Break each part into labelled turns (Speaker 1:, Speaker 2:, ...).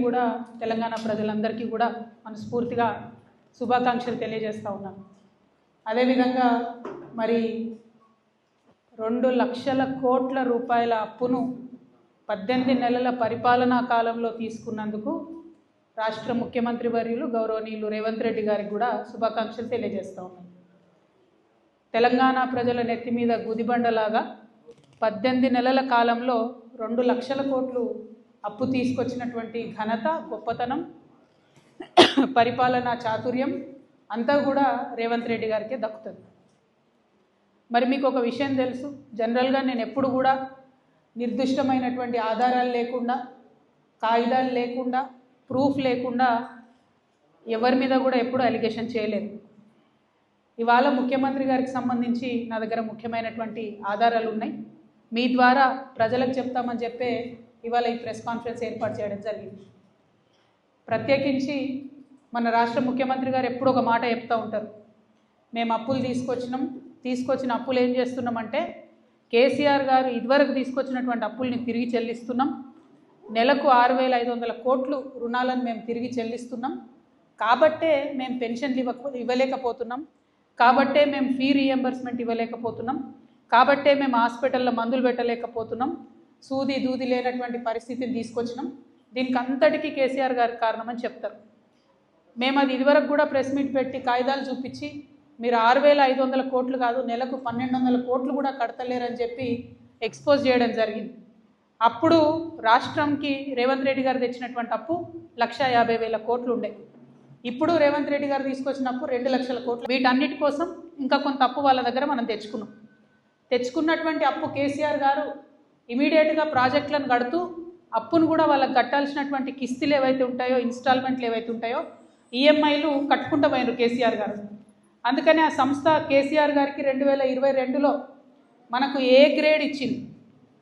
Speaker 1: కూడా తెలంగాణ ప్రజలందరికీ కూడా మనస్ఫూర్తిగా శుభాకాంక్షలు తెలియజేస్తూ ఉన్నాను. అదేవిధంగా మరి 2 లక్షల కోట్ల రూపాయల అప్పును 18 నెలల పరిపాలనా కాలంలో తీసుకున్నందుకు రాష్ట్ర ముఖ్యమంత్రి వర్యులు గౌరవనీయులు రేవంత్ రెడ్డి గారికి కూడా శుభాకాంక్షలు తెలియజేస్తూ ఉన్నాను. తెలంగాణ ప్రజల నెత్తి మీద గుదిబండలాగా 18 నెలల కాలంలో 2 లక్షల కోట్లు అప్పు తీసుకొచ్చినటువంటి ఘనత, గొప్పతనం, పరిపాలనా చాతుర్యం అంతా కూడా రేవంత్ రెడ్డి గారికే దక్కుతుంది. మరి మీకు ఒక విషయం తెలుసు, జనరల్గా నేను ఎప్పుడు కూడా నిర్దిష్టమైనటువంటి ఆధారాలు లేకుండా, కాగితాలు లేకుండా, ప్రూఫ్ లేకుండా ఎవరి మీద కూడా ఎప్పుడు అలిగేషన్ చేయలేదు. ఇవాళ ముఖ్యమంత్రి గారికి సంబంధించి నా దగ్గర ముఖ్యమైనటువంటి ఆధారాలు ఉన్నాయి. మీ ద్వారా ప్రజలకు చెప్తామని చెప్పే ఇవాళ ఈ ప్రెస్ కాన్ఫరెన్స్ ఏర్పాటు చేయడం జరిగింది. ప్రత్యేకించి మన రాష్ట్ర ముఖ్యమంత్రి గారు ఎప్పుడు ఒక మాట చెప్తూ ఉంటారు, మేము అప్పులు తీసుకొచ్చిన అప్పులు ఏం చేస్తున్నామంటే కేసీఆర్ గారు ఇదివరకు తీసుకొచ్చినటువంటి అప్పుల్ని తిరిగి చెల్లిస్తున్నాం, నెలకు 6,500 కోట్లు రుణాలను మేము తిరిగి చెల్లిస్తున్నాం, కాబట్టే మేము పెన్షన్లు ఇవ్వలేకపోతున్నాం, కాబట్టే మేము ఫీ రీఎంబర్స్మెంట్ ఇవ్వలేకపోతున్నాం, కాబట్టే మేము హాస్పిటల్లో మందులు పెట్టలేకపోతున్నాం, సూది దూది లేనటువంటి పరిస్థితిని తీసుకొచ్చినాం, దీనికి అంతటికీ కేసీఆర్ గారి కారణమని చెప్తారు. మేము అది ఇదివరకు కూడా ప్రెస్ మీట్ పెట్టి కాగితాలు చూపించి మీరు 6,500 కోట్లు కాదు నెలకు 1,200 కోట్లు కూడా కడతలేరని చెప్పి ఎక్స్పోజ్ చేయడం జరిగింది. అప్పుడు రాష్ట్రంకి రేవంత్ రెడ్డి గారు తెచ్చినటువంటి అప్పు 1,50,000 కోట్లు ఉండే. ఇప్పుడు రేవంత్ రెడ్డి గారు తీసుకొచ్చిన అప్పు 2 లక్షల కోట్లు. వీటన్నిటి కోసం ఇంకా కొంత అప్పు వాళ్ళ దగ్గర మనం తెచ్చుకున్నటువంటి అప్పు కేసీఆర్ గారు ఇమీడియట్గా ప్రాజెక్టులను కడుతూ అప్పును కూడా వాళ్ళకి కట్టాల్సినటువంటి కిస్తీలు ఏవైతే ఉంటాయో, ఇన్స్టాల్మెంట్లు ఏవైతే ఉంటాయో, ఈఎంఐలు కట్టుకుంటూ పోయినారు కేసీఆర్ గారు. అందుకని ఆ సంస్థ కేసీఆర్ గారికి 2022లో మనకు ఏ గ్రేడ్ ఇచ్చింది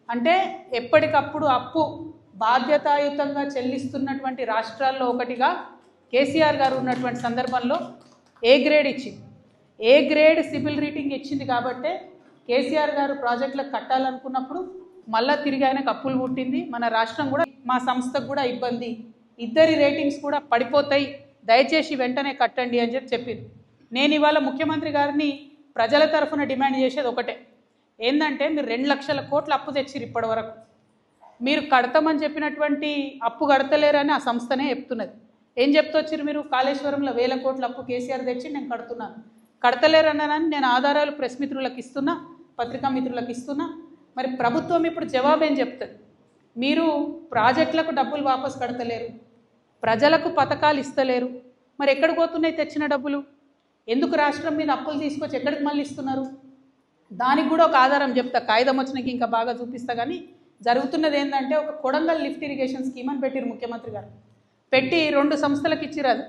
Speaker 1: అంటే ఎప్పటికప్పుడు అప్పు బాధ్యతాయుతంగా చెల్లిస్తున్నటువంటి రాష్ట్రాల్లో ఒకటిగా కేసీఆర్ గారు ఉన్నటువంటి సందర్భంలో ఏ గ్రేడ్ ఇచ్చింది. ఏ గ్రేడ్ సిబిల్ రేటింగ్ ఇచ్చింది కాబట్టే కేసీఆర్ గారు ప్రాజెక్టులకు కట్టాలనుకున్నప్పుడు మళ్ళీ తిరిగి ఆయనకు అప్పులు పుట్టింది. మన రాష్ట్రం కూడా, మా సంస్థకు కూడా ఇబ్బంది, ఇద్దరి రేటింగ్స్ కూడా పడిపోతాయి, దయచేసి వెంటనే కట్టండి అని చెప్పింది. నేను ఇవాళ ముఖ్యమంత్రి గారిని ప్రజల తరఫున డిమాండ్ చేసేది ఒకటే, ఏంటంటే మీరు 2 లక్షల కోట్ల అప్పు తెచ్చిరు, ఇప్పటి వరకు మీరు కడతామని చెప్పినటువంటి అప్పు కడతలేరని ఆ సంస్థనే చెప్తున్నది. ఏం చెప్తొచ్చిరు మీరు? కాళేశ్వరంలో 1,000 కోట్ల అప్పు కేసీఆర్ తెచ్చి నేను కడతలేరన్నానని నేను ఆధారాలు ప్రెస్ మిత్రులకు ఇస్తున్నా, పత్రికా మిత్రులకు ఇస్తున్నా. మరి ప్రభుత్వం ఇప్పుడు జవాబు ఏం చెప్తుంది? మీరు ప్రాజెక్టులకు డబ్బులు వాపసు కడతలేరు, ప్రజలకు పథకాలు ఇస్తలేరు, మరి ఎక్కడికి పోతున్నాయి తెచ్చిన డబ్బులు? ఎందుకు రాష్ట్రం మీద అప్పులు తీసుకొచ్చి ఎక్కడికి మళ్ళీ ఇస్తున్నారు? దానికి కూడా ఒక ఆధారం చెప్తా, కాగితం వచ్చినాక ఇంకా బాగా చూపిస్తా. కానీ జరుగుతున్నది ఏంటంటే ఒక కొడంగల్ లిఫ్ట్ ఇరిగేషన్ స్కీమ్ అని పెట్టిరు ముఖ్యమంత్రి గారు. పెట్టి 2 సంస్థలకు ఇచ్చిరు. అది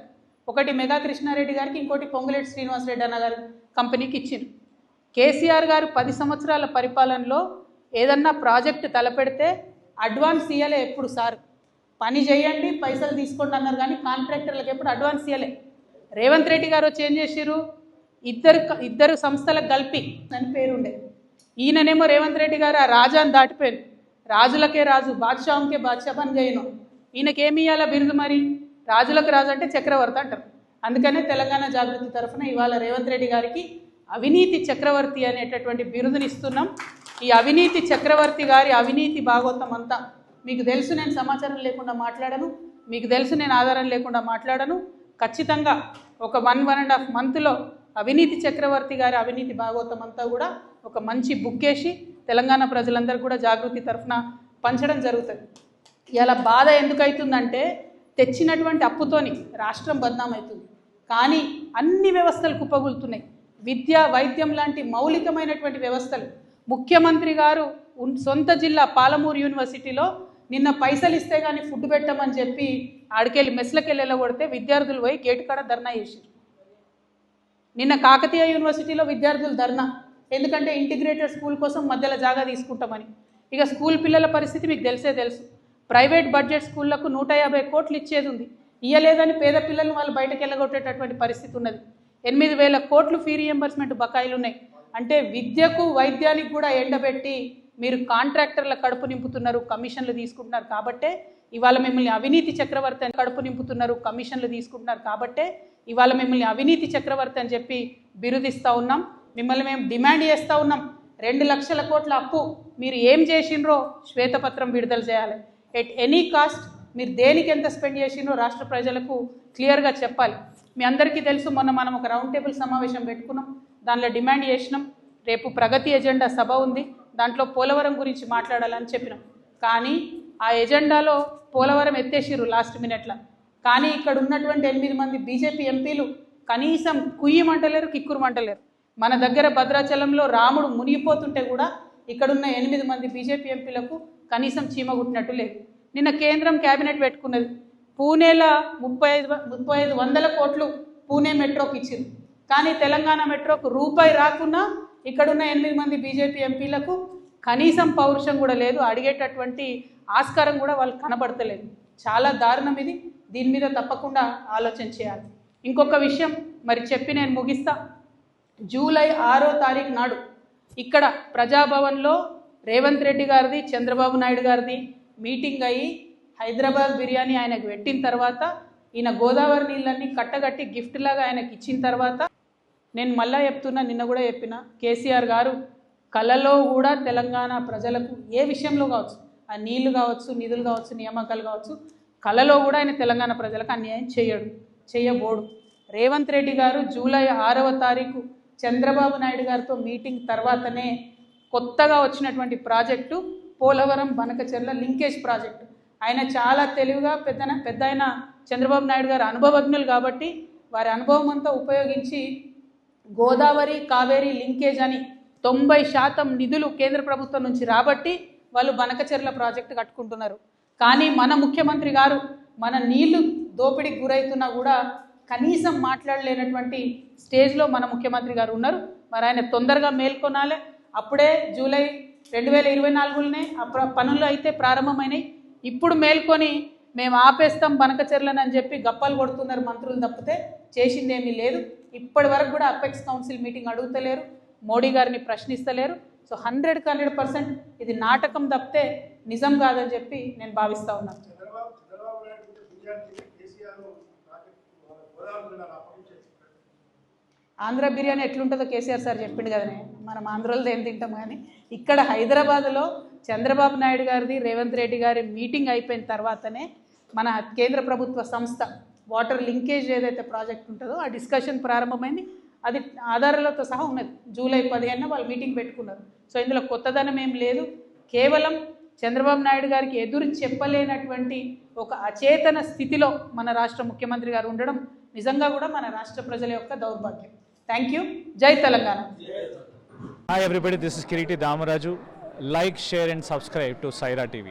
Speaker 1: ఒకటి మెగా కృష్ణారెడ్డి గారికి, ఇంకోటి పొంగులేటి శ్రీనివాసరెడ్డి అన్న గారి కంపెనీకి ఇచ్చింది. కేసీఆర్ గారు 10 సంవత్సరాల పరిపాలనలో ఏదన్నా ప్రాజెక్టు తలపెడితే అడ్వాన్స్ ఇయ్యలే. ఎప్పుడు సార్ పని చేయండి పైసలు తీసుకోండి అన్నారు, కానీ కాంట్రాక్టర్లకు ఎప్పుడు అడ్వాన్స్ ఇయ్యలే. రేవంత్ రెడ్డి గారు వచ్చి ఏం చేసిరు? ఇద్దరు సంస్థలకు కలిపి అని పేరుండే. ఈయననేమో రేవంత్ రెడ్డి గారు ఆ రాజాని దాటిపోయాను, రాజులకే రాజు, బాద్షాంకే బాద్షా పని చేయను. ఈయనకేమి ఇవ్వాలా బిరుదు? మరి రాజులకు రాజు అంటే చక్రవర్తి అంటారు. అందుకనే తెలంగాణ జాగృతి తరఫున ఇవాళ రేవంత్ రెడ్డి గారికి అవినీతి చక్రవర్తి అనేటటువంటి బిరుదుని ఇస్తున్నాం. ఈ అవినీతి చక్రవర్తి గారి అవినీతి భాగోతం అంతా మీకు తెలుసు. నేను సమాచారం లేకుండా మాట్లాడను, మీకు తెలుసు నేను ఆధారం లేకుండా మాట్లాడను. ఖచ్చితంగా ఒక 1.5 మంత్లో అవినీతి చక్రవర్తి గారి అవినీతి భాగోతం అంతా కూడా ఒక మంచి బుక్కేసి తెలంగాణ ప్రజలందరూ కూడా జాగృతి తరఫున పంచడం జరుగుతుంది. ఇలా బాధ ఎందుకు అవుతుందంటే తెచ్చినటువంటి అప్పుతోని రాష్ట్రం బద్నాం అవుతుంది, కానీ అన్ని వ్యవస్థలు కుప్పగొలుతున్నాయి. విద్య, వైద్యం లాంటి మౌలికమైనటువంటి వ్యవస్థలు. ముఖ్యమంత్రి గారు సొంత జిల్లా పాలమూరు యూనివర్సిటీలో నిన్న పైసలు ఇస్తే కానీ ఫుడ్ పెట్టమని చెప్పి ఆడికెళ్ళి మెస్లకెళ్ళి వెళ్ళగొడితే విద్యార్థులు పోయి గేటు కాడ ధర్నా చేశారు. నిన్న కాకతీయ యూనివర్సిటీలో విద్యార్థులు ధర్నా, ఎందుకంటే ఇంటిగ్రేటెడ్ స్కూల్ కోసం మధ్యలో జాగా తీసుకుంటామని. ఇక స్కూల్ పిల్లల పరిస్థితి మీకు తెలుసు. ప్రైవేట్ బడ్జెట్ స్కూళ్లకు 150 కోట్లు ఇచ్చేది ఉంది, ఇయ్యలేదని పేద పిల్లల్ని వాళ్ళు బయటకు వెళ్ళగొట్టేటటువంటి పరిస్థితి ఉన్నది. 8,000 కోట్లు ఫీ రీఎంబర్స్మెంట్ బకాయిలు ఉన్నాయి. అంటే విద్యకు, వైద్యానికి కూడా ఎండబెట్టి మీరు కాంట్రాక్టర్ల కడుపు నింపుతున్నారు, కమిషన్లు తీసుకుంటున్నారు. కాబట్టే ఇవాళ మిమ్మల్ని అవినీతి చక్రవర్తి అని కడుపు నింపుతున్నారు, కమిషన్లు తీసుకుంటున్నారు కాబట్టే ఇవాళ మిమ్మల్ని అవినీతి చక్రవర్తి అని చెప్పి బిరుదిస్తూ ఉన్నాం. మిమ్మల్ని మేము డిమాండ్ చేస్తూ ఉన్నాం, 2 లక్షల కోట్ల అప్పు మీరు ఏం చేసిండ్రో శ్వేతపత్రం విడుదల చేయాలి. ఎట్ ఎనీ కాస్ట్ మీరు దేనికి ఎంత స్పెండ్ చేసిండ్రో రాష్ట్ర ప్రజలకు క్లియర్గా చెప్పాలి. మీ అందరికీ తెలుసు, మొన్న మనం ఒక రౌండ్ టేబుల్ సమావేశం పెట్టుకున్నాం, దానిలో డిమాండ్ చేసినాం. రేపు ప్రగతి ఎజెండా సభ ఉంది, దాంట్లో పోలవరం గురించి మాట్లాడాలని చెప్పినాం. కానీ ఆ ఎజెండాలో పోలవరం ఎత్తేసిర్రు లాస్ట్ మినిట్లో. కానీ ఇక్కడ ఉన్నటువంటి 8 మంది బీజేపీ ఎంపీలు కనీసం కుయ్యమంటలేరు, కిక్కురుమంటలేరు. మన దగ్గర భద్రాచలంలో రాముడు మునిగిపోతుంటే కూడా ఇక్కడున్న 8 మంది బీజేపీ ఎంపీలకు కనీసం చీమ కుట్టినట్టు లేదు. నిన్న కేంద్రం క్యాబినెట్ పెట్టుకున్నది, పూణేలో 3500 కోట్లు పూణే మెట్రోకి ఇచ్చింది. కానీ తెలంగాణ మెట్రోకు రూపాయి రాకున్నా ఇక్కడున్న 8 మంది బీజేపీ ఎంపీలకు కనీసం పౌరుషం కూడా లేదు, అడిగేటటువంటి ఆస్కారం కూడా వాళ్ళకి కనబడతలేదు. చాలా దారుణం ఇది. దీని మీద తప్పకుండా ఆలోచన చేయాలి. ఇంకొక విషయం మరి చెప్పి నేను ముగిస్తా. జూలై 6వ తారీఖు నాడు ఇక్కడ ప్రజాభవన్లో రేవంత్ రెడ్డి గారిది, చంద్రబాబు నాయుడు గారిది మీటింగ్ అయ్యి హైదరాబాద్ బిర్యానీ ఆయనకు పెట్టిన తర్వాత, ఈయన గోదావరి నీళ్ళన్నీ కట్టగట్టి గిఫ్ట్ లాగా ఆయనకి ఇచ్చిన తర్వాత, నేను మళ్ళా చెప్తున్నా, నిన్న కూడా చెప్పిన, కేసీఆర్ గారు కళలో కూడా తెలంగాణ ప్రజలకు ఏ విషయంలో కావచ్చు, ఆ నీళ్లు కావచ్చు, నిధులు కావచ్చు, నియామకాలు కావచ్చు, కళలో కూడా ఆయన తెలంగాణ ప్రజలకు అన్యాయం చేయబోడు. రేవంత్ రెడ్డి గారు జూలై 6వ తారీఖు చంద్రబాబు నాయుడు గారితో మీటింగ్ తర్వాతనే కొత్తగా వచ్చినటువంటి project Polavaram Banakacherla linkage project. ఆయన చాలా తెలివిగా పెద్ద ఆయన చంద్రబాబు నాయుడు గారు అనుభవజ్ఞులు కాబట్టి వారి అనుభవం అంతా ఉపయోగించి గోదావరి కావేరీ లింకేజ్ అని 90% నిధులు కేంద్ర ప్రభుత్వం నుంచి రాబట్టి వాళ్ళు బనకచెర్ల ప్రాజెక్టు కట్టుకుంటున్నారు. కానీ మన ముఖ్యమంత్రి గారు మన నీళ్లు దోపిడీకి గురవుతున్నా కూడా కనీసం మాట్లాడలేనటువంటి స్టేజ్లో మన ముఖ్యమంత్రి గారు ఉన్నారు. మరి ఆయన తొందరగా మేల్కొనాలి. అప్పుడే జూలై 2024లోనే పనులు అయితే ప్రారంభమైనాయి. ఇప్పుడు మేల్కొని మేము ఆపేస్తాం బనకచెర్లను అని చెప్పి గప్పాలు కొడుతున్నారు మంత్రులు తప్పితే చేసిందేమీ లేదు. ఇప్పటి వరకు కూడా అపెక్స్ కౌన్సిల్ మీటింగ్ అడుగుతలేరు, మోడీ గారిని ప్రశ్నిస్తలేరు. సో 100% ఇది నాటకం తప్పితే నిజం కాదని చెప్పి నేను భావిస్తూ ఉన్నాను. ఆంధ్ర బిర్యానీ ఎట్లుంటుందో కేసీఆర్ సార్ చెప్పిండు కదనే, మనం ఆంధ్రలో ఏం తింటాం. కానీ ఇక్కడ హైదరాబాద్లో చంద్రబాబు నాయుడు గారిది, రేవంత్ రెడ్డి గారి మీటింగ్ అయిపోయిన తర్వాతనే మన కేంద్ర ప్రభుత్వ సంస్థ వాటర్ లింకేజ్ ఏదైతే ప్రాజెక్ట్ ఉంటుందో ఆ డిస్కషన్ ప్రారంభమైంది. అది ఆధారాలతో సహా ఉన్నది. జూలై 15న వాళ్ళు మీటింగ్ పెట్టుకున్నారు. సో ఇందులో కొత్తదనం ఏం లేదు. కేవలం చంద్రబాబు నాయుడు గారికి ఎదురు చెప్పలేనటువంటి ఒక అచేతన స్థితిలో మన రాష్ట్ర ముఖ్యమంత్రి గారు ఉండడం నిజంగా కూడా మన రాష్ట్ర ప్రజల యొక్క దౌర్భాగ్యం. Thank you. జై Telangana.
Speaker 2: Hi everybody, this is Kiriti Damaraju. Like, share and subscribe to Saira TV.